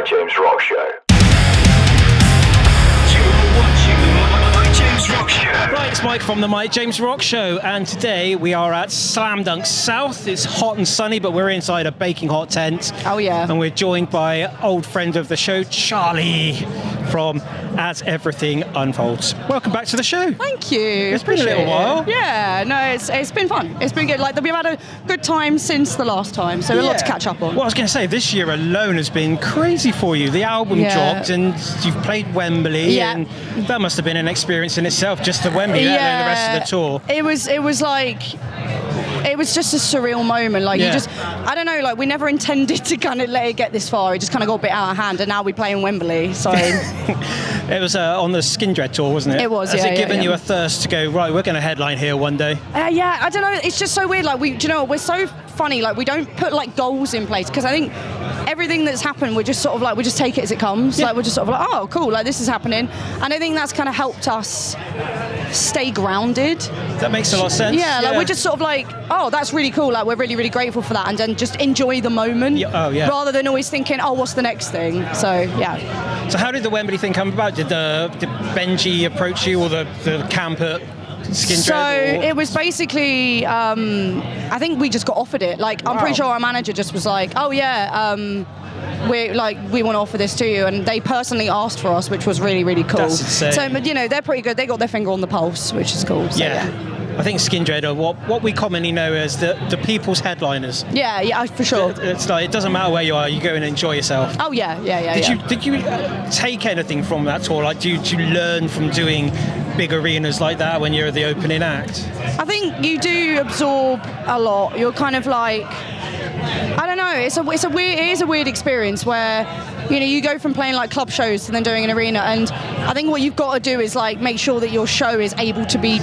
My James Rock Show. Right, it's Mike from the Mike James Rock Show, and today we are at Slam Dunk South. It's hot and sunny, but we're inside a baking hot tent. Oh, yeah. And we're joined by old friend of the show, Charlie, from As Everything Unfolds. Welcome back to the show. Thank you. It's been a little while. Yeah, no, it's been fun. It's been good. Like, we've had a good time since the last time, so a lot to catch up on. Well, I was going to say, this year alone has been crazy for you. The album dropped, and you've played Wembley, and that must have been an experience in itself, just the Wembley, let alone the rest of the tour. It was just a surreal moment. Like, you just, I don't know, like, we never intended to kind of let it get this far. It just kind of got a bit out of hand, and now we play in Wembley, so... It was on the Skindred tour, wasn't it? It was, Has it given you a thirst to go, right, we're going to headline here one day? Yeah, I don't know. It's just so weird. Like, do you know what? We're so funny. Like, we don't put, like, goals in place, because I think everything that's happened, we're just sort of like, we just take it as it comes. Like, we're just sort of like, oh, cool, like, this is happening. And I think that's kind of helped us stay grounded. That makes a lot of sense. Yeah, like, we're just sort of like, oh, that's really cool. Like, we're really, really grateful for that. And then just enjoy the moment. Rather than always thinking, oh, what's the next thing? So, yeah. So how did the Wembley thing come about? Did Benji approach you, or the camp at Skindred? So it was basically, I think we just got offered it. Like, I'm pretty sure our manager just was like, oh yeah, we want to offer this to you, and they personally asked for us, which was really, really cool. That's insane. So, you know, they're pretty good. They got their finger on the pulse, which is cool. So, I think Skindred are what we commonly know as the people's headliners. Yeah, for sure. It's like, it doesn't matter where you are, you go and enjoy yourself. Oh yeah. Did you take anything from that tour? Like, do you learn from doing big arenas like that when you're the opening act? I think you do absorb a lot. You're kind of like, I don't know. It is a weird experience where, you know, you go from playing like club shows to then doing an arena, and I think what you've got to do is like make sure that your show is able to be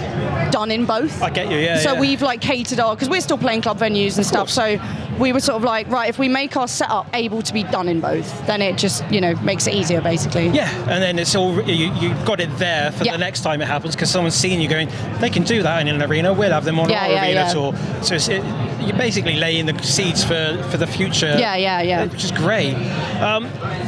done in both. I get you, yeah. So we've like catered because we're still playing club venues and stuff. So we were sort of like, right, if we make our setup able to be done in both, then it just, you know, makes it easier basically. Yeah, and then it's all you've got it there for the next time it happens, because someone's seen you going, they can do that in an arena. We'll have them on our arena tour. So you're basically laying the seeds for the future. Yeah. Which is great.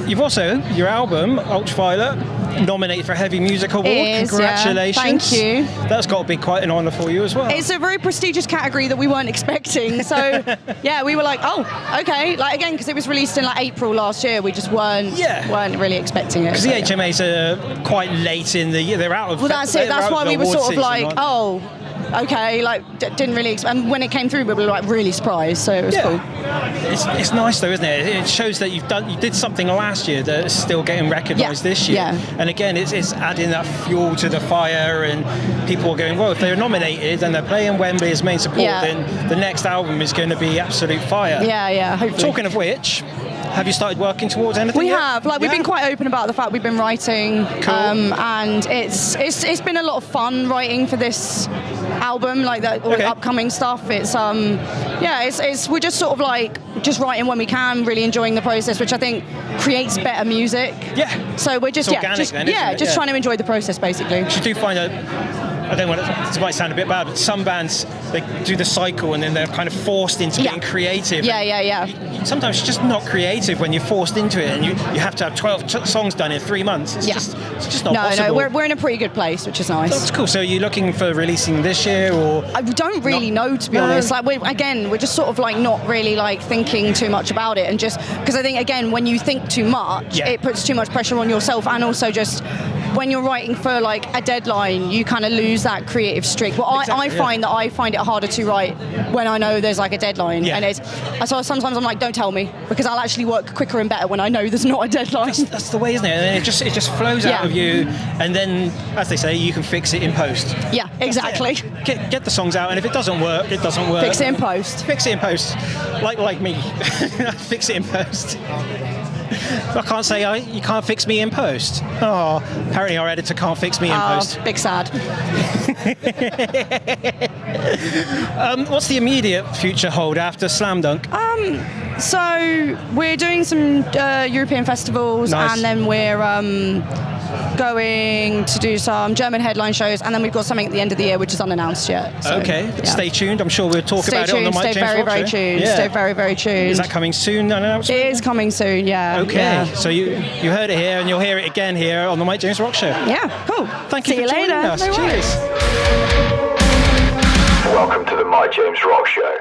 You've also, your album, Ultraviolet, nominated for a Heavy Music Award. Congratulations. Thank you. That's got to be quite an honour for you as well. It's a very prestigious category that we weren't expecting. So, yeah, we were like, oh, okay. Like, again, because it was released in like April last year, we just weren't really expecting it. Because the HMAs are quite late in the year. They're out of... Well, that's it. That's why we were sort of like, oh... Okay, like didn't really, and when it came through, we were like really surprised. So it was cool. It's nice though, isn't it? It shows that you did something last year that is still getting recognised this year. Yeah. And again, it's adding that fuel to the fire, and people are going, well, if they're nominated and they're playing Wembley as main support, then the next album is going to be absolute fire. Yeah. Hopefully. Talking of which, have you started working towards anything? We have. Like, we've been quite open about the fact we've been writing, and it's been a lot of fun writing for this album, like that upcoming stuff. It's we're just sort of like just writing when we can, really enjoying the process, which I think creates better music. Yeah. So we're just trying to enjoy the process basically. You do find that. I don't want this might sound a bit bad, but some bands, they do the cycle and then they're kind of forced into being creative. Yeah. Sometimes it's just not creative when you're forced into it, and you have to have 12 songs done in 3 months. It's just not possible. No, we're in a pretty good place, which is nice. That's cool. So are you looking for releasing this year, or? I don't really know, to be honest. Like, we're just sort of like not really like thinking too much about it, and just because I think, again, when you think too much, it puts too much pressure on yourself, and also just when you're writing for like a deadline, you kind of lose that creative streak. Well, I find it harder to write when I know there's like a deadline, and so sometimes I'm like, don't tell me, because I'll actually work quicker and better when I know there's not a deadline. That's the way, isn't it? And then it just flows out of you, and then, as they say, you can fix it in post. Yeah, exactly. Get the songs out, and if it doesn't work, it doesn't work. Fix it in post. Fix it in post, like me. Fix it in post. I can't say you can't fix me in post. Oh, apparently our editor can't fix me in post. Big sad. What's the immediate future hold after Slam Dunk? So we're doing some European festivals, and then we're going to do some German headline shows, and then we've got something at the end of the year which is unannounced yet. So, Stay tuned. I'm sure we'll talk about it on the Mike James Rock Show. Stay very, very tuned. Is that coming soon? It is coming soon, yeah. Okay, so you heard it here, and you'll hear it again here on the Mike James Rock Show. Yeah, cool. Thank you for joining us. No Cheers. Welcome to the Mike James Rock Show.